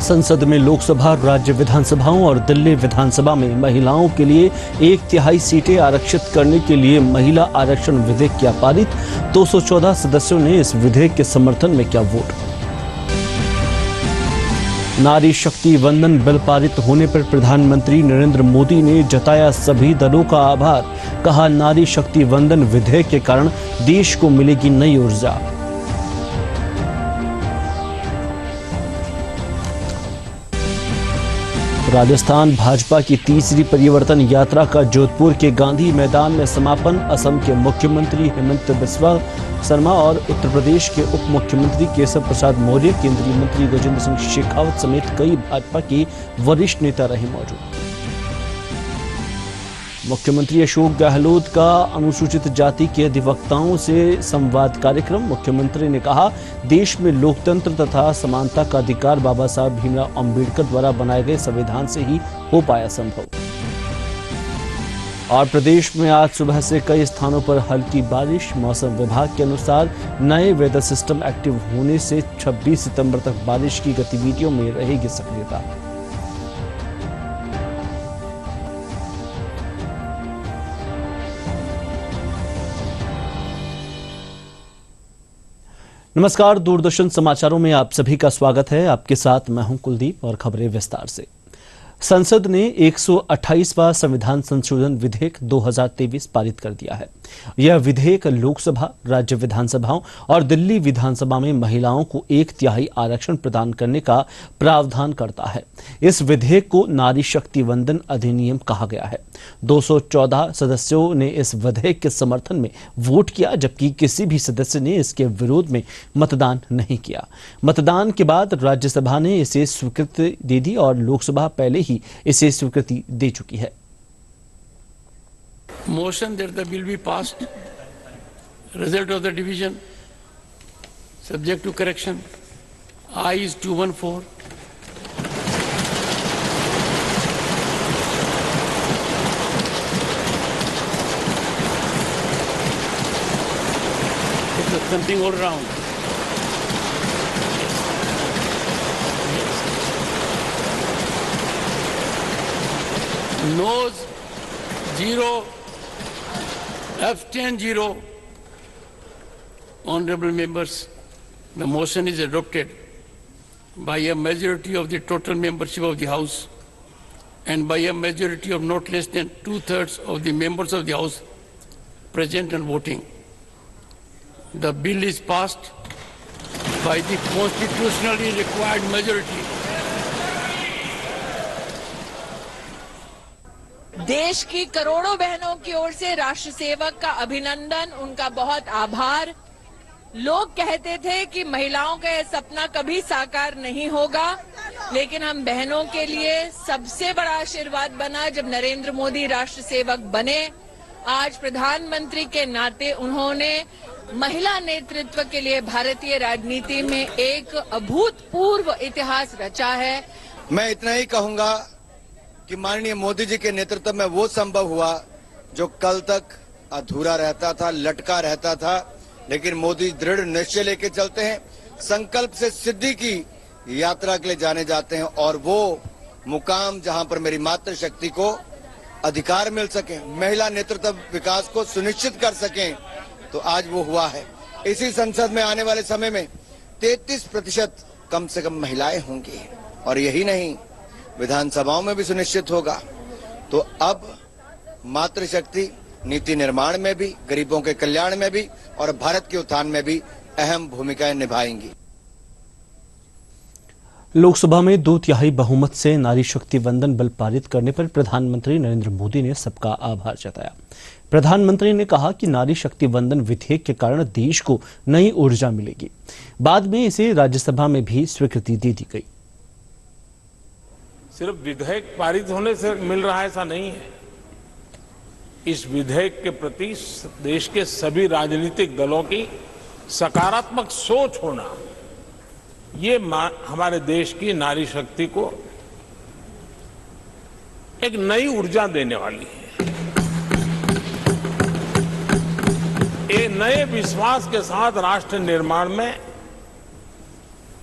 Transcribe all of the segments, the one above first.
संसद में लोकसभा, राज्य विधानसभाओं और दिल्ली विधानसभा में महिलाओं के लिए 1/3 सीटें आरक्षित करने के लिए महिला आरक्षण विधेयक किया पारित। 214 सदस्यों ने इस विधेयक के समर्थन में किया वोट। नारी शक्ति वंदन बिल पारित होने पर प्रधानमंत्री नरेंद्र मोदी ने जताया सभी दलों का आभार। कहा, नारी शक्ति वंदन विधेयक के कारण देश को मिलेगी नई ऊर्जा। राजस्थान भाजपा की तीसरी परिवर्तन यात्रा का जोधपुर के गांधी मैदान में समापन। असम के मुख्यमंत्री हेमंत बिस्वा शर्मा और उत्तर प्रदेश के उप मुख्यमंत्री केशव प्रसाद मौर्य, केंद्रीय मंत्री गजेंद्र सिंह शेखावत समेत कई भाजपा के वरिष्ठ नेता रहे मौजूद। मुख्यमंत्री अशोक गहलोत का अनुसूचित जाति के अधिवक्ताओं से संवाद कार्यक्रम। मुख्यमंत्री ने कहा, देश में लोकतंत्र तथा समानता का अधिकार बाबा साहब भीमराव अंबेडकर द्वारा बनाए गए संविधान से ही हो पाया संभव। और प्रदेश में आज सुबह से कई स्थानों पर हल्की बारिश। मौसम विभाग के अनुसार नए वेदर सिस्टम एक्टिव होने से 26 सितंबर तक बारिश की गतिविधियों में रहेगी सक्रियता। नमस्कार, दूरदर्शन समाचारों में आप सभी का स्वागत है। आपके साथ मैं हूं कुलदीप और खबरें विस्तार से। संसद ने 128वां संविधान संशोधन विधेयक 2023 पारित कर दिया है। यह विधेयक लोकसभा, राज्य विधानसभाओं और दिल्ली विधानसभा में महिलाओं को 1/3 आरक्षण प्रदान करने का प्रावधान करता है। इस विधेयक को नारी शक्ति वंदन अधिनियम कहा गया है। 214 सदस्यों ने इस विधेयक के समर्थन में वोट किया, जबकि किसी भी सदस्य ने इसके विरोध में मतदान नहीं किया। मतदान के बाद राज्यसभा ने इसे स्वीकृति दे दी और लोकसभा पहले ही इसे स्वीकृति दे चुकी है। Motion that the bill be passed. Result of the division subject to correction. Ayes 214. It's something all around. Noes 0. Abstain 0. Honorable members, the motion is adopted by a majority of the total membership of the House and by a majority of not less than 2/3 of the members of the House present and voting. The bill is passed by the constitutionally required majority. देश की करोड़ों बहनों की ओर से राष्ट्र सेवक का अभिनंदन, उनका बहुत आभार। लोग कहते थे कि महिलाओं का यह सपना कभी साकार नहीं होगा, लेकिन हम बहनों के लिए सबसे बड़ा आशीर्वाद बना जब नरेंद्र मोदी राष्ट्र सेवक बने। आज प्रधानमंत्री के नाते उन्होंने महिला नेतृत्व के लिए भारतीय राजनीति में एक अभूतपूर्व इतिहास रचा है। मैं इतना ही कहूंगा कि माननीय मोदी जी के नेतृत्व में वो संभव हुआ जो कल तक अधूरा रहता था, लटका रहता था, लेकिन मोदी दृढ़ निश्चय लेके चलते हैं, संकल्प से सिद्धि की यात्रा के लिए जाने जाते हैं और वो मुकाम जहां पर मेरी मातृशक्ति को अधिकार मिल सके, महिला नेतृत्व विकास को सुनिश्चित कर सकें, तो आज वो हुआ है। इसी संसद में आने वाले समय में 33% कम से कम महिलाएं होंगी और यही नहीं, विधानसभाओं में भी सुनिश्चित होगा। तो अब मातृशक्ति नीति निर्माण में भी, गरीबों के कल्याण में भी और भारत के उत्थान में भी अहम भूमिकाएं निभाएंगी। लोकसभा में 2/3 बहुमत से नारी शक्ति वंदन बिल पारित करने पर प्रधानमंत्री नरेंद्र मोदी ने सबका आभार जताया। प्रधानमंत्री ने कहा कि नारी शक्ति वंदन विधेयक के कारण देश को नई ऊर्जा मिलेगी। बाद में इसे राज्यसभा में भी स्वीकृति दे दी गई। सिर्फ विधेयक पारित होने से मिल रहा है ऐसा नहीं है। इस विधेयक के प्रति देश के सभी राजनीतिक दलों की सकारात्मक सोच होना, ये हमारे देश की नारी शक्ति को एक नई ऊर्जा देने वाली है। ये नए विश्वास के साथ राष्ट्र निर्माण में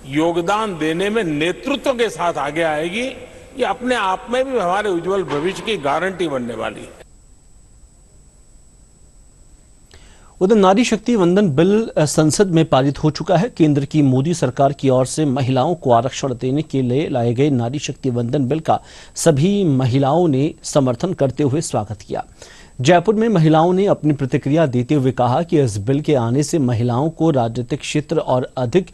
योगदान देने में नेतृत्व के साथ आगे आएगी, ये अपने आप में भी हमारे उज्जवल भविष्य की गारंटी बनने वाली है। उधर नारी शक्ति वंदन बिल संसद में पारित हो चुका है। केंद्र की मोदी सरकार की ओर से महिलाओं को आरक्षण देने के लिए लाए गए नारी शक्ति वंदन बिल का सभी महिलाओं ने समर्थन करते हुए स्वागत किया। जयपुर में महिलाओं ने अपनी प्रतिक्रिया देते हुए कहा कि इस बिल के आने से महिलाओं को राजनीतिक क्षेत्र और अधिक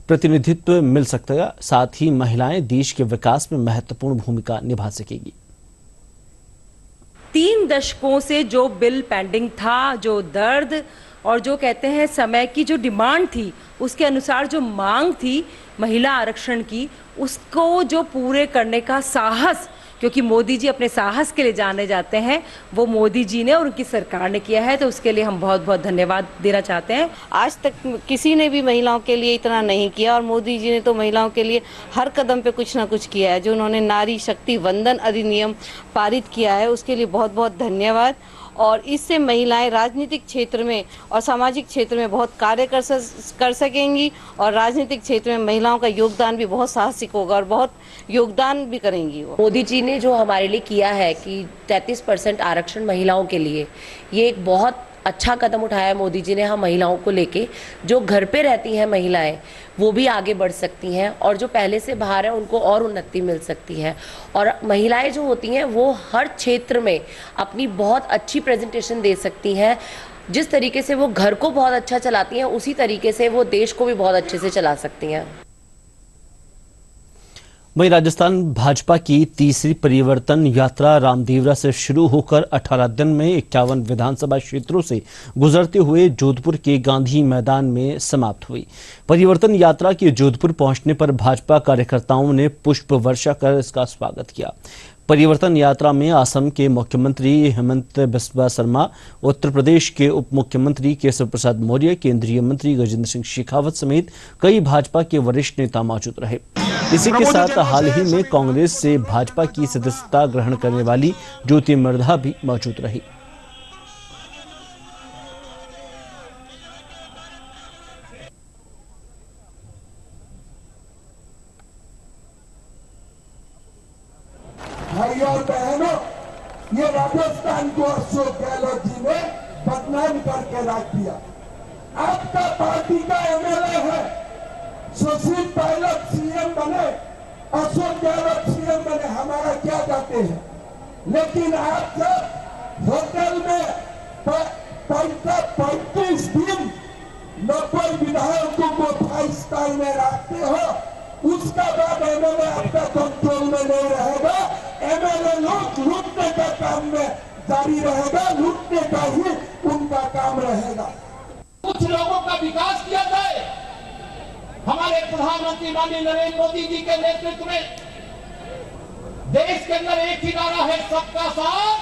प्रतिनिधित्व मिल सकेगा, साथ ही महिलाएं देश के विकास में महत्वपूर्ण भूमिका निभा सकेगी। 3 दशकों से जो बिल पेंडिंग था, जो दर्द और जो कहते हैं समय की जो डिमांड थी, उसके अनुसार जो मांग थी महिला आरक्षण की, उसको जो पूरे करने का साहस, क्योंकि मोदी जी अपने साहस के लिए जाने जाते हैं, वो मोदी जी ने और उनकी सरकार ने किया है, तो उसके लिए हम बहुत बहुत धन्यवाद देना चाहते हैं। आज तक किसी ने भी महिलाओं के लिए इतना नहीं किया और मोदी जी ने तो महिलाओं के लिए हर कदम पे कुछ ना कुछ किया है। जो उन्होंने नारी शक्ति वंदन अधिनियम पारित किया है, उसके लिए बहुत बहुत धन्यवाद। और इससे महिलाएं राजनीतिक क्षेत्र में और सामाजिक क्षेत्र में बहुत कार्य कर सकेंगी और राजनीतिक क्षेत्र में महिलाओं का योगदान भी बहुत साहसिक होगा और बहुत योगदान भी करेंगी वो। मोदी जी ने जो हमारे लिए किया है कि 33% आरक्षण महिलाओं के लिए, ये एक बहुत अच्छा कदम उठाया मोदी जी ने। हम महिलाओं को लेके, जो घर पे रहती हैं महिलाएं, वो भी आगे बढ़ सकती हैं और जो पहले से बाहर है उनको और उन्नति मिल सकती है। और महिलाएं जो होती हैं वो हर क्षेत्र में अपनी बहुत अच्छी प्रेजेंटेशन दे सकती हैं। जिस तरीके से वो घर को बहुत अच्छा चलाती हैं, उसी तरीके से वो देश को भी बहुत अच्छे से चला सकती हैं। वहीं राजस्थान भाजपा की तीसरी परिवर्तन यात्रा रामदेवरा से शुरू होकर 18 दिन में 51 विधानसभा क्षेत्रों से गुजरते हुए जोधपुर के गांधी मैदान में समाप्त हुई। परिवर्तन यात्रा के जोधपुर पहुंचने पर भाजपा कार्यकर्ताओं ने पुष्प वर्षा कर इसका स्वागत किया। परिवर्तन यात्रा में असम के मुख्यमंत्री हेमंत बिस्वा शर्मा, उत्तर प्रदेश के उप मुख्यमंत्री केशव प्रसाद मौर्य, केंद्रीय मंत्री गजेंद्र सिंह शेखावत समेत कई भाजपा के वरिष्ठ नेता मौजूद रहे। इसी के साथ हाल ही में कांग्रेस से भाजपा की सदस्यता ग्रहण करने वाली ज्योति मर्धा भी मौजूद रही। भाई और बहनों, ये राजस्थान को अशोक गहलोत जी ने बदनाम करके रख दिया। आपका पार्टी का एमएलए है, सुशील पायलट सीएम बने, अशोक गहलोत सीएम बने, हमारा क्या जाते हैं। लेकिन आप जब होटल में 35 दिन 90 विधायकों को 5 स्टार में रखते हो, उसका बाद एमएलए आपका कंट्रोल में नहीं रहेगा। एमएलए लोग लूटने का काम में जारी रहेगा, लूटने का ही उनका काम रहेगा। कुछ लोगों का विकास किया जाए। हमारे प्रधानमंत्री माननीय नरेंद्र मोदी जी के नेतृत्व में देश के अंदर एक ही नारा है, सबका साथ।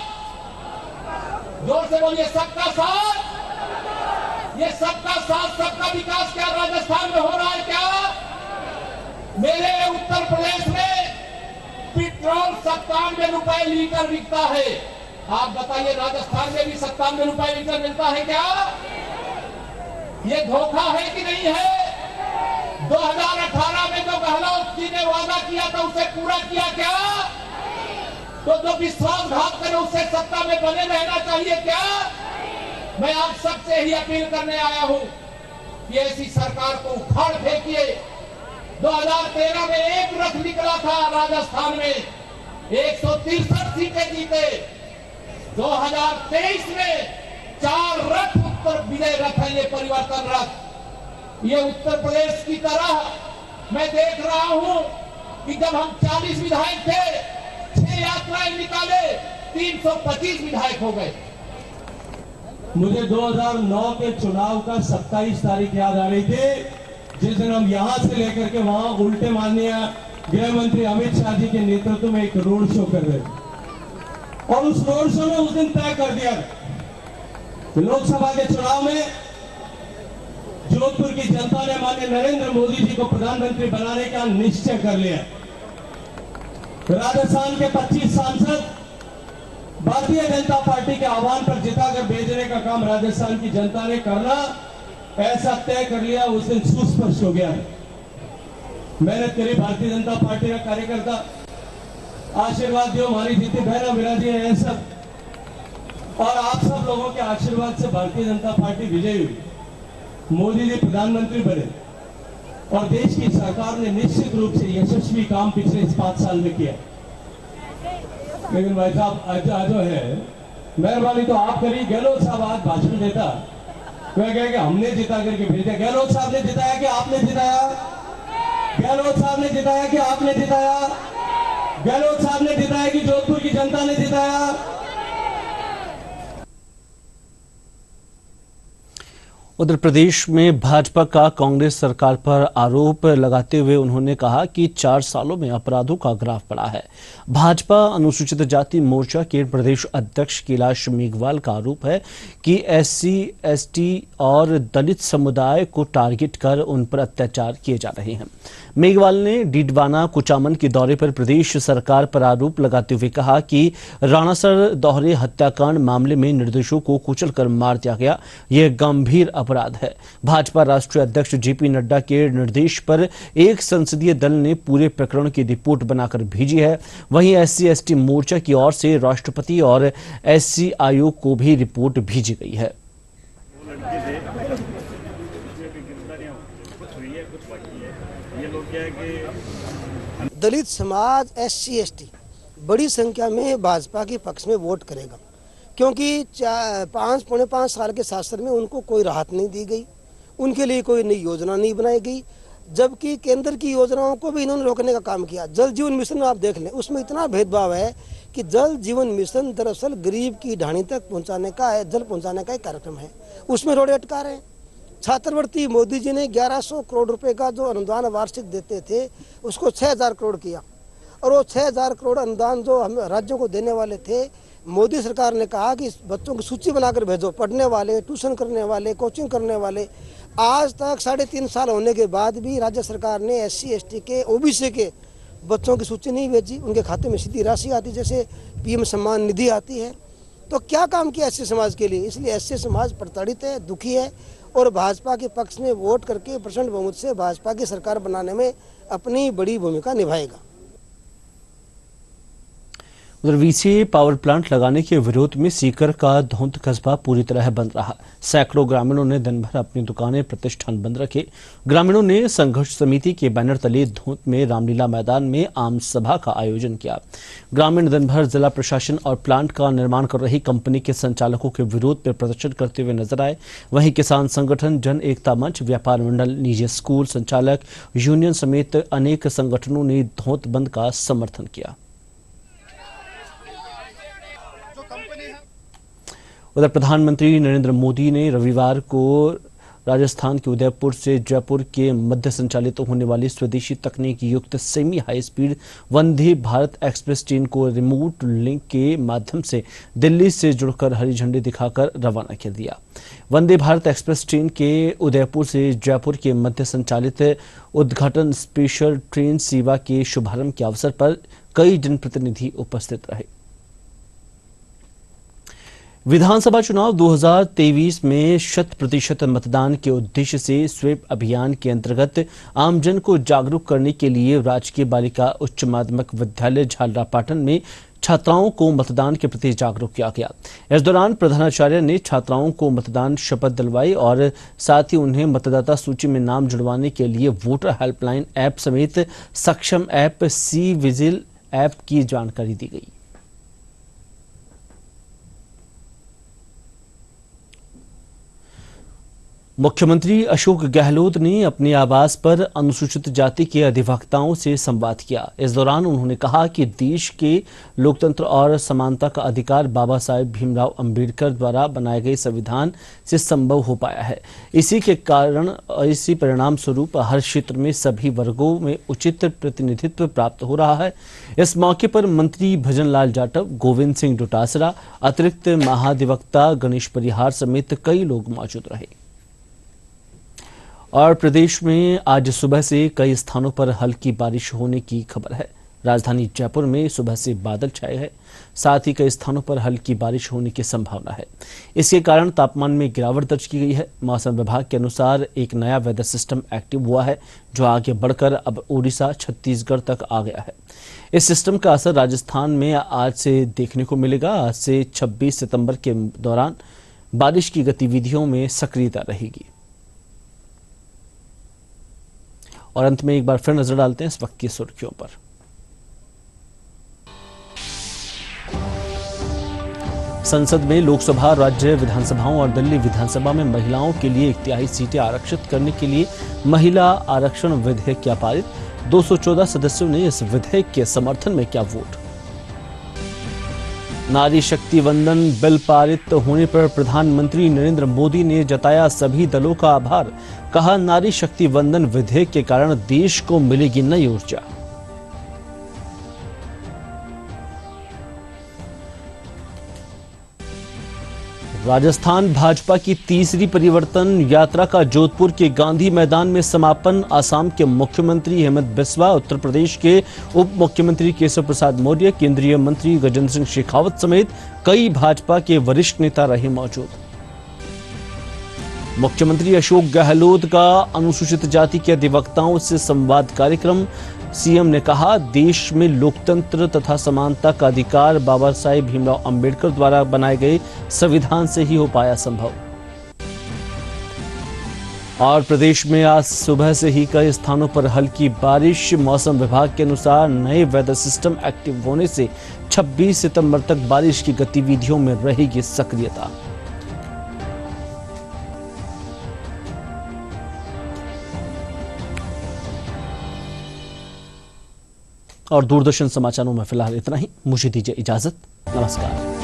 जोर से बोलिए, सबका साथ। ये सबका साथ सबका विकास क्या राजस्थान में हो रहा है क्या? मेरे उत्तर प्रदेश में पेट्रोल 97 रुपए लीटर बिकता है। आप बताइए, राजस्थान में भी 97 रुपए लीटर मिलता है क्या? ये धोखा है कि नहीं है? 2018 में जो गहलोत जी ने वादा किया था, उसे पूरा किया क्या? तो जो विश्वासघात करे उससे सत्ता में बने रहना चाहिए क्या? मैं आप सबसे ही अपील करने आया हूं कि ऐसी सरकार को उखाड़ फेंकिए। 2013 में एक रथ निकला था राजस्थान में, 163 सीटें जीते। 2023 में 4 रथ उत्तर विजय रथ है, ये परिवर्तन रथ। ये उत्तर प्रदेश की तरह मैं देख रहा हूं कि जब हम 40 विधायक थे, 6 यात्राएं निकाले, 325 विधायक हो गए। मुझे 2009 के चुनाव का 27 तारीख याद आ रही थी, जिस दिन हम यहां से लेकर के वहां उल्टे माननीय गृह मंत्री अमित शाह जी के नेतृत्व में एक रोड शो कर रहे थे। और उस रोड शो में उस दिन तय कर दिया कि लोकसभा के चुनाव में जोधपुर की जनता ने माननीय नरेंद्र मोदी जी को प्रधानमंत्री बनाने का निश्चय कर लिया। राजस्थान के 25 सांसद भारतीय जनता पार्टी के आह्वान पर जिताकर भेजने का काम राजस्थान की जनता ने करना ऐसा तय कर लिया। उस दिन सुस्पष्ट हो गया मेहनत करी भारतीय जनता पार्टी का कार्यकर्ता, आशीर्वाद दियो हमारी जितनी बहना विराजी है सब, और आप सब लोगों के आशीर्वाद से भारतीय जनता पार्टी विजयी हुई, मोदी जी प्रधानमंत्री बने और देश की सरकार ने निश्चित रूप से यशस्वी काम पिछले 5 साल में किया। लेकिन भाई साहब आज जो है मेहरबानी तो आप करिए। गहलोत साहब आज भाषण देता, वह कहे कि हमने जिता करके भेजा। गहलोत साहब ने जिताया कि आपने जिताया? गहलोत साहब ने जिताया कि आपने जिताया? गहलोत साहब ने जिताया कि जोधपुर की जनता ने जिताया? उत्तर प्रदेश में भाजपा का कांग्रेस सरकार पर आरोप लगाते हुए उन्होंने कहा कि 4 सालों में अपराधों का ग्राफ बढ़ा है। भाजपा अनुसूचित जाति मोर्चा के प्रदेश अध्यक्ष कैलाश मेघवाल का आरोप है कि SC, ST और दलित समुदाय को टारगेट कर उन पर अत्याचार किए जा रहे हैं। मेघवाल ने डीडवाना कुचामन के दौरे पर प्रदेश सरकार पर आरोप लगाते हुए कहा कि राणासर दोहरे हत्याकांड मामले में निर्दोषों को कुचलकर मार दिया गया, यह गंभीर अपराध है। भाजपा राष्ट्रीय अध्यक्ष JP नड्डा के निर्देश पर एक संसदीय दल ने पूरे प्रकरण की रिपोर्ट बनाकर भेजी है। वहीं SC, ST मोर्चा की ओर से राष्ट्रपति और SC आयोग को भी रिपोर्ट भेजी गई है। दलित समाज SC, ST बड़ी संख्या में भाजपा के पक्ष में वोट करेगा, क्योंकि 5-5.5 साल के शासन में उनको कोई राहत नहीं दी गई, उनके लिए कोई नई योजना नहीं बनाई गई, जबकि केंद्र की योजनाओं को भी इन्होंने रोकने का काम किया। जल जीवन मिशन आप देख लें, उसमें इतना भेदभाव है कि जल जीवन मिशन दरअसल गरीब की ढाणी तक पहुंचाने का है, जल पहुंचाने का एक कार्यक्रम है, उसमें रोड़े अटका रहे हैं। छात्रवृत्ति मोदी जी ने 1100 करोड़ रुपए का जो अनुदान वार्षिक देते थे उसको 6000 करोड़ किया, और वो 6000 करोड़ अनुदान जो हम राज्यों को देने वाले थे, मोदी सरकार ने कहा कि बच्चों की सूची बनाकर भेजो, पढ़ने वाले, ट्यूशन करने वाले, कोचिंग करने वाले। आज तक 3.5 साल होने के बाद भी राज्य सरकार ने SC, ST के, OBC के बच्चों की सूची नहीं भेजी। उनके खाते में सीधी राशि आती, जैसे PM सम्मान निधि आती है। तो क्या काम किया SC समाज के लिए? इसलिए SC समाज प्रताड़ित है, दुखी है, और भाजपा के पक्ष में वोट करके प्रचंड बहुमत से भाजपा की सरकार बनाने में अपनी बड़ी भूमिका निभाएगा। उधर VCA पावर प्लांट लगाने के विरोध में सीकर का धौंध कस्बा पूरी तरह बंद रहा। सैकड़ों ग्रामीणों ने दिन भर अपनी दुकानें, प्रतिष्ठान बंद रखे। ग्रामीणों ने संघर्ष समिति के बैनर तले धौंध में रामलीला मैदान में आम सभा का आयोजन किया। ग्रामीण दिन भर जिला प्रशासन और प्लांट का निर्माण कर रही कंपनी के संचालकों के विरोध में प्रदर्शन करते हुए नजर आए। वहीं किसान संगठन, जन एकता मंच, व्यापार मंडल, निजी स्कूल संचालक यूनियन समेत अनेक संगठनों ने धौंध बंद का समर्थन किया। उधर प्रधानमंत्री नरेंद्र मोदी ने रविवार को राजस्थान के उदयपुर से जयपुर के मध्य संचालित होने वाली स्वदेशी तकनीक युक्त semi high speed Vande Bharat express train को रिमोट लिंक के माध्यम से दिल्ली से जुड़कर हरी झंडी दिखाकर रवाना कर दिया। वंदे भारत एक्सप्रेस ट्रेन के उदयपुर से जयपुर के मध्य संचालित उद्घाटन स्पेशल ट्रेन सेवा के शुभारंभ के अवसर पर कई जनप्रतिनिधि उपस्थित रहे। विधानसभा चुनाव 2023 में 100% मतदान के उद्देश्य से स्वीप अभियान के अंतर्गत आमजन को जागरूक करने के लिए राजकीय बालिका उच्च माध्यमिक विद्यालय झालरापाटन में छात्राओं को मतदान के प्रति जागरूक किया गया। इस दौरान प्रधानाचार्य ने छात्राओं को मतदान शपथ दिलवाई और साथ ही उन्हें मतदाता सूची में नाम जुड़वाने के लिए वोटर हेल्पलाइन ऐप समेत सक्षम ऐप सी विजिल ऐप की जानकारी दी गई। मुख्यमंत्री अशोक गहलोत ने अपने आवास पर अनुसूचित जाति के अधिवक्ताओं से संवाद किया। इस दौरान उन्होंने कहा कि देश के लोकतंत्र और समानता का अधिकार बाबा साहेब भीमराव अंबेडकर द्वारा बनाए गए संविधान से संभव हो पाया है। इसी परिणाम स्वरूप हर क्षेत्र में सभी वर्गों में उचित प्रतिनिधित्व प्राप्त हो रहा है। इस मौके पर मंत्री भजन लाल जाटव, गोविंद सिंह डोटासरा, अतिरिक्त महाधिवक्ता गणेश परिहार समेत कई लोग मौजूद रहे। और प्रदेश में आज सुबह से कई स्थानों पर हल्की बारिश होने की खबर है। राजधानी जयपुर में सुबह से बादल छाए हैं, साथ ही कई स्थानों पर हल्की बारिश होने की संभावना है। इसके कारण तापमान में गिरावट दर्ज की गई है। मौसम विभाग के अनुसार एक नया वेदर सिस्टम एक्टिव हुआ है, जो आगे बढ़कर अब उड़ीसा, छत्तीसगढ़ तक आ गया है। इस सिस्टम का असर राजस्थान में आज से देखने को मिलेगा। आज से 26 सितंबर के दौरान बारिश की गतिविधियों में सक्रियता रहेगी। और अंत में एक बार फिर नजर डालते हैं इस वक्त की सुर्खियों पर। संसद में लोकसभा, राज्य विधानसभाओं और दिल्ली विधानसभा में महिलाओं के लिए 1/3 सीटें आरक्षित करने के लिए महिला आरक्षण विधेयक किया पारित। 214 सदस्यों ने इस विधेयक के समर्थन में किया वोट। नारी शक्ति वंदन बिल पारित होने पर प्रधानमंत्री नरेंद्र मोदी ने जताया सभी दलों का आभार। कहा, नारी शक्ति वंदन विधेयक के कारण देश को मिलेगी नई ऊर्जा। राजस्थान भाजपा की तीसरी परिवर्तन यात्रा का जोधपुर के गांधी मैदान में समापन। असम के मुख्यमंत्री हेमंत बिस्वा, उत्तर प्रदेश के उप मुख्यमंत्री केशव प्रसाद मौर्य, केंद्रीय मंत्री गजेंद्र सिंह शेखावत समेत कई भाजपा के वरिष्ठ नेता रहे मौजूद। मुख्यमंत्री अशोक गहलोत का अनुसूचित जाति के अधिवक्ताओं से संवाद कार्यक्रम। सीएम ने कहा, देश में लोकतंत्र तथा समानता का अधिकार बाबा साहेब भीमराव अंबेडकर द्वारा बनाए गए संविधान से ही हो पाया संभव। और प्रदेश में आज सुबह से ही कई स्थानों पर हल्की बारिश। मौसम विभाग के अनुसार नए वेदर सिस्टम एक्टिव होने से 26 सितंबर तक बारिश की गतिविधियों में रहेगी सक्रियता। और दूरदर्शन समाचारों में फिलहाल इतना ही। मुझे दीजिए इजाजत। नमस्कार।